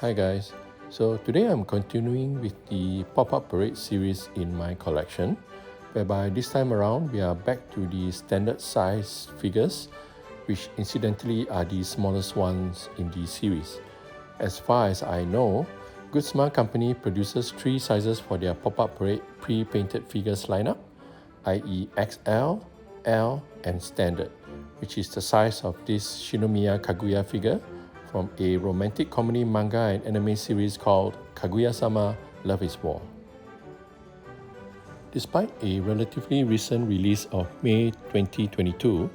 Hi guys, so today I'm continuing with the pop-up parade series in my collection, whereby this time around we are back to the standard size figures, which incidentally are the smallest ones in the series. As far as I know, Kaguya-sama company produces 3 sizes for their pop-up parade pre-painted figures lineup, i.e. XL, L and standard, which is the size of this Shinomiya Kaguya figure from a romantic comedy manga and anime series called Kaguya-sama, Love is War. Despite a relatively recent release of May 2022,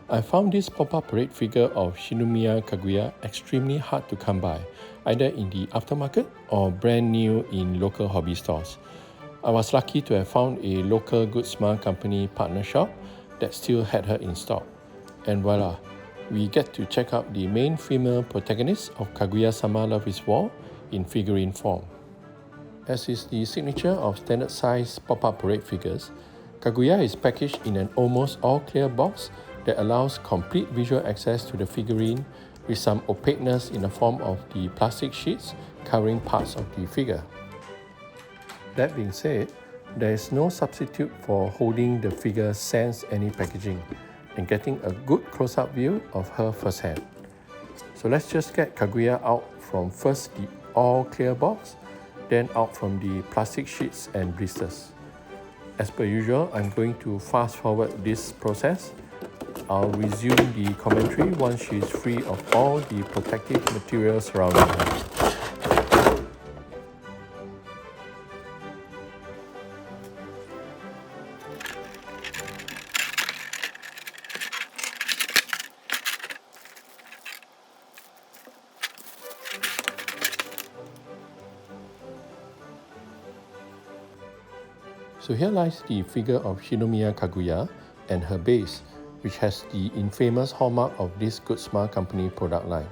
I found this pop-up parade figure of Shinomiya Kaguya extremely hard to come by, either in the aftermarket or brand new in local hobby stores. I was lucky to have found a local Kaguya-sama company partner shop that still had her in stock. And voila, we get to check out the main female protagonist of Kaguya-sama Love is War in figurine form. As is the signature of standard size pop-up parade figures, Kaguya is packaged in an almost all-clear box that allows complete visual access to the figurine with some opaqueness in the form of the plastic sheets covering parts of the figure. That being said, there is no substitute for holding the figure sans any packaging and getting a good close-up view of her firsthand. So let's just get Kaguya out from first the all-clear box, then out from the plastic sheets and blisters. As per usual, I'm going to fast forward this process. I'll resume the commentary once she is free of all the protective material surrounding her. So here lies the figure of Shinomiya Kaguya and her base, which has the infamous hallmark of this Kaguya-sama company product line.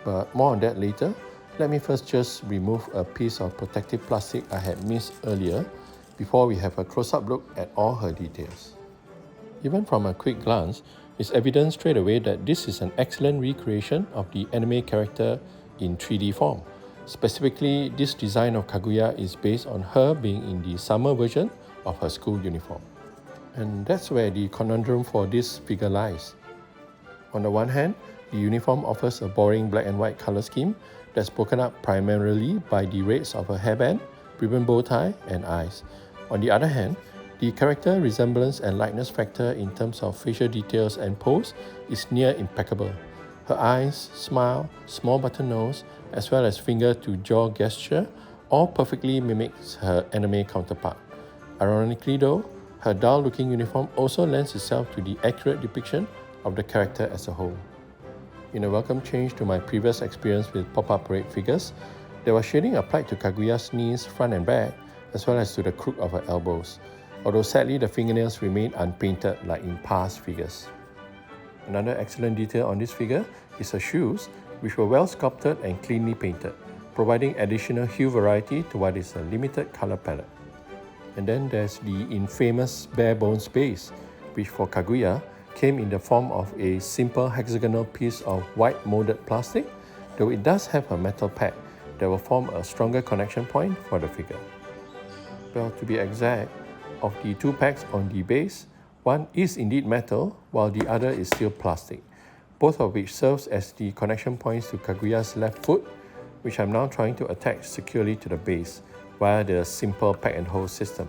But more on that later. Let me first just remove a piece of protective plastic I had missed earlier before we have a close-up look at all her details. Even from a quick glance, it's evident straight away that this is an excellent recreation of the anime character in 3D form. Specifically, this design of Kaguya is based on her being in the summer version of her school uniform. And that's where the conundrum for this figure lies. On the one hand, the uniform offers a boring black and white color scheme that's broken up primarily by the reds of her hairband, ribbon bow tie, and eyes. On the other hand, the character resemblance and likeness factor in terms of facial details and pose is near impeccable. Her eyes, smile, small button nose, as well as finger-to-jaw gesture all perfectly mimics her anime counterpart. Ironically though, her dull-looking uniform also lends itself to the accurate depiction of the character as a whole. In a welcome change to my previous experience with pop-up parade figures, there was shading applied to Kaguya's knees, front and back, as well as to the crook of her elbows, although sadly the fingernails remain unpainted like in past figures. Another excellent detail on this figure is her shoes, which were well sculpted and cleanly painted, providing additional hue variety to what is a limited color palette. And then there's the infamous bare bones base, which for Kaguya came in the form of a simple hexagonal piece of white molded plastic, though it does have a metal pad that will form a stronger connection point for the figure. Well, to be exact, of the 2 packs on the base, one is indeed metal, while the other is still plastic, both of which serves as the connection points to Kaguya's left foot, which I'm now trying to attach securely to the base via the simple pack and hold system.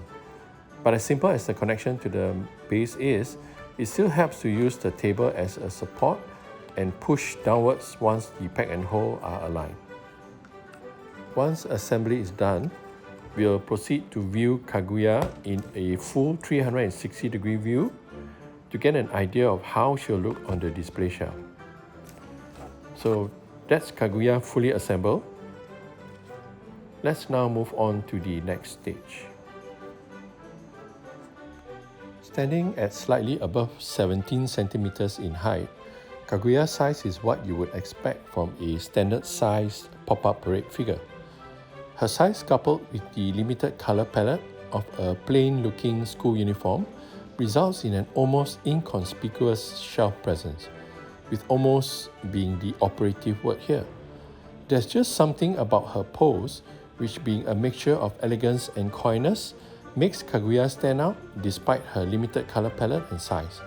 But as simple as the connection to the base is, it still helps to use the table as a support and push downwards once the pack and hold are aligned. Once assembly is done, we'll proceed to view Kaguya in a full 360-degree view to get an idea of how she'll look on the display shelf. So that's Kaguya fully assembled. Let's now move on to the next stage. Standing at slightly above 17 centimeters in height, Kaguya's size is what you would expect from a standard-sized pop-up parade figure. Her size, coupled with the limited color palette of a plain-looking school uniform, results in an almost inconspicuous shelf presence, with almost being the operative word here. There's just something about her pose, which being a mixture of elegance and coyness, makes Kaguya stand out despite her limited color palette and size.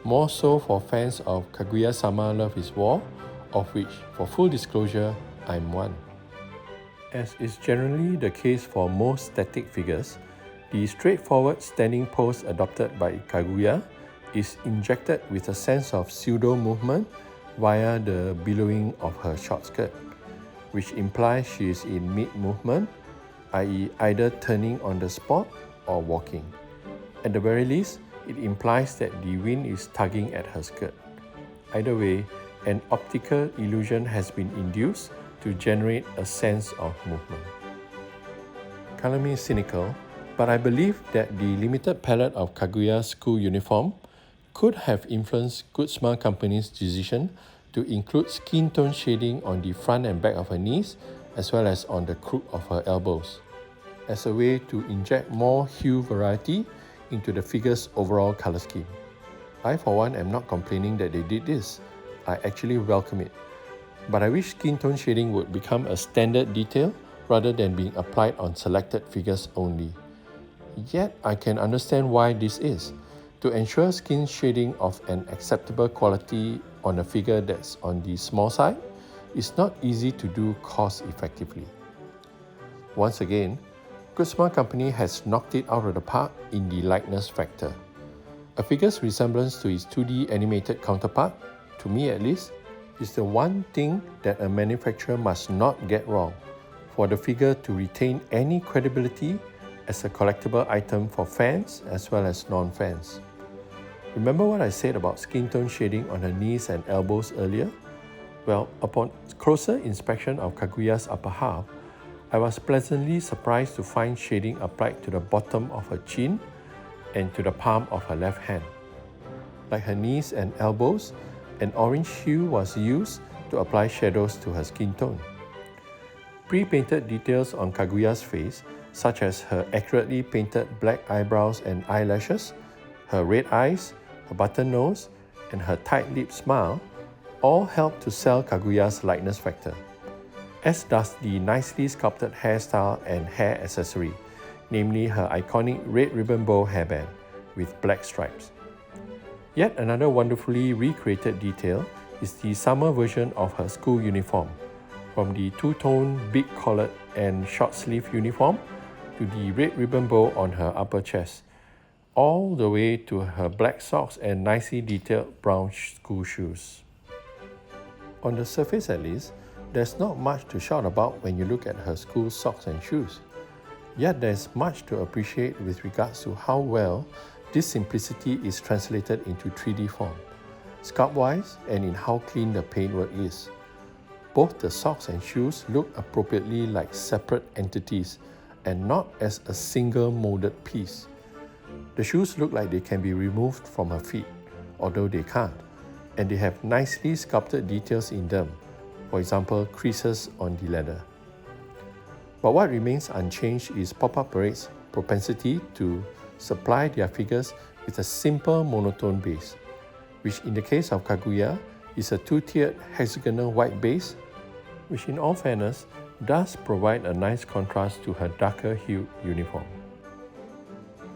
More so for fans of Kaguya-sama Love is War, of which, for full disclosure, I'm one. As is generally the case for most static figures, the straightforward standing pose adopted by Kaguya is injected with a sense of pseudo-movement via the billowing of her short skirt, which implies she is in mid-movement, i.e. either turning on the spot or walking. At the very least, it implies that the wind is tugging at her skirt. Either way, an optical illusion has been induced to generate a sense of movement. Color me cynical, but I believe that the limited palette of Kaguya's school uniform could have influenced Good Smile Company's decision to include skin tone shading on the front and back of her knees as well as on the crook of her elbows, as a way to inject more hue variety into the figure's overall color scheme. I for one am not complaining that they did this. I actually welcome it. But I wish skin tone shading would become a standard detail rather than being applied on selected figures only. Yet I can understand why this is. To ensure skin shading of an acceptable quality on a figure that's on the small side is not easy to do cost effectively. Once again, Good Smile Company has knocked it out of the park in the likeness factor. A figure's resemblance to its 2D animated counterpart, to me at least, is the one thing that a manufacturer must not get wrong for the figure to retain any credibility as a collectible item for fans as well as non-fans. Remember what I said about skin tone shading on her knees and elbows earlier? Well, upon closer inspection of Kaguya's upper half, I was pleasantly surprised to find shading applied to the bottom of her chin and to the palm of her left hand. Like her knees and elbows, an orange hue was used to apply shadows to her skin tone. Pre-painted details on Kaguya's face, such as her accurately painted black eyebrows and eyelashes, her red eyes, her button nose, and her tight-lipped smile, all help to sell Kaguya's likeness factor, as does the nicely sculpted hairstyle and hair accessory, namely her iconic red ribbon bow hairband with black stripes. Yet another wonderfully recreated detail is the summer version of her school uniform, from the two-tone big collared and short-sleeve uniform to the red ribbon bow on her upper chest, all the way to her black socks and nicely detailed brown school shoes. On the surface at least, there's not much to shout about when you look at her school socks and shoes. Yet there's much to appreciate with regards to how well this simplicity is translated into 3D form, sculpt-wise and in how clean the paintwork is. Both the socks and shoes look appropriately like separate entities and not as a single molded piece. The shoes look like they can be removed from her feet, although they can't, and they have nicely sculpted details in them, for example creases on the leather. But what remains unchanged is Pop-Up Parade's propensity to supply their figures with a simple monotone base, which in the case of Kaguya is a two-tiered hexagonal white base, which in all fairness does provide a nice contrast to her darker hued uniform.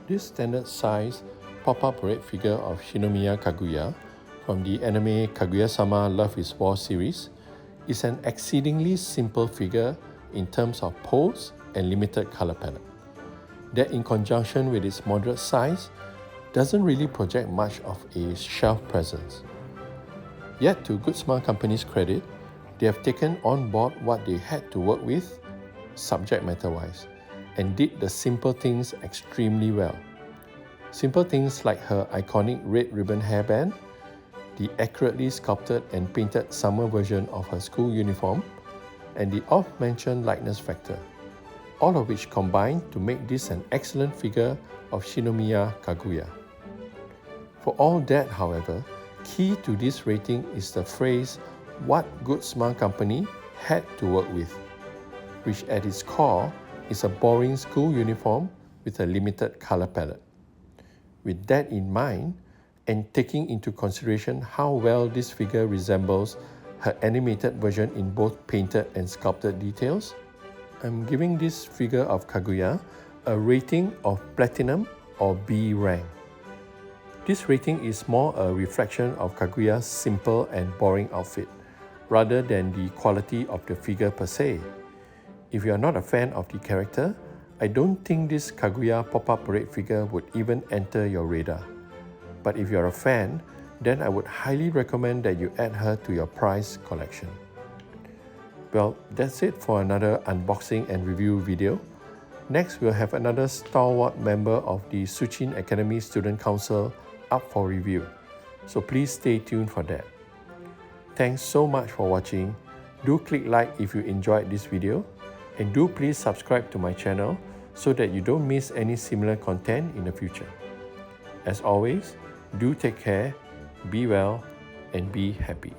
This standard size Pop-Up Parade figure of Shinomiya Kaguya from the anime Kaguya-sama Love is War series is an exceedingly simple figure in terms of pose and limited color palette, that in conjunction with its moderate size doesn't really project much of a shelf presence. Yet to Good Smile Company's credit, they have taken on board what they had to work with subject matter-wise and did the simple things extremely well. Simple things like her iconic red ribbon hairband, the accurately sculpted and painted summer version of her school uniform, and the oft-mentioned likeness factor, all of which combine to make this an excellent figure of Shinomiya Kaguya. For all that, however, key to this rating is the phrase "what Good Smile Company had to work with," which at its core is a boring school uniform with a limited color palette. With that in mind, and taking into consideration how well this figure resembles her animated version in both painted and sculpted details. I'm giving this figure of Kaguya a rating of Platinum or B rank. This rating is more a reflection of Kaguya's simple and boring outfit, rather than the quality of the figure per se. If you are not a fan of the character, I don't think this Kaguya pop-up parade figure would even enter your radar. But if you're a fan, then I would highly recommend that you add her to your prize collection. Well, that's it for another unboxing and review video. Next, we'll have another stalwart member of the Shuchi'in Academy Student Council up for review, so please stay tuned for that. Thanks so much for watching. Do click like if you enjoyed this video, and do please subscribe to my channel so that you don't miss any similar content in the future. As always, do take care, be well, and be happy.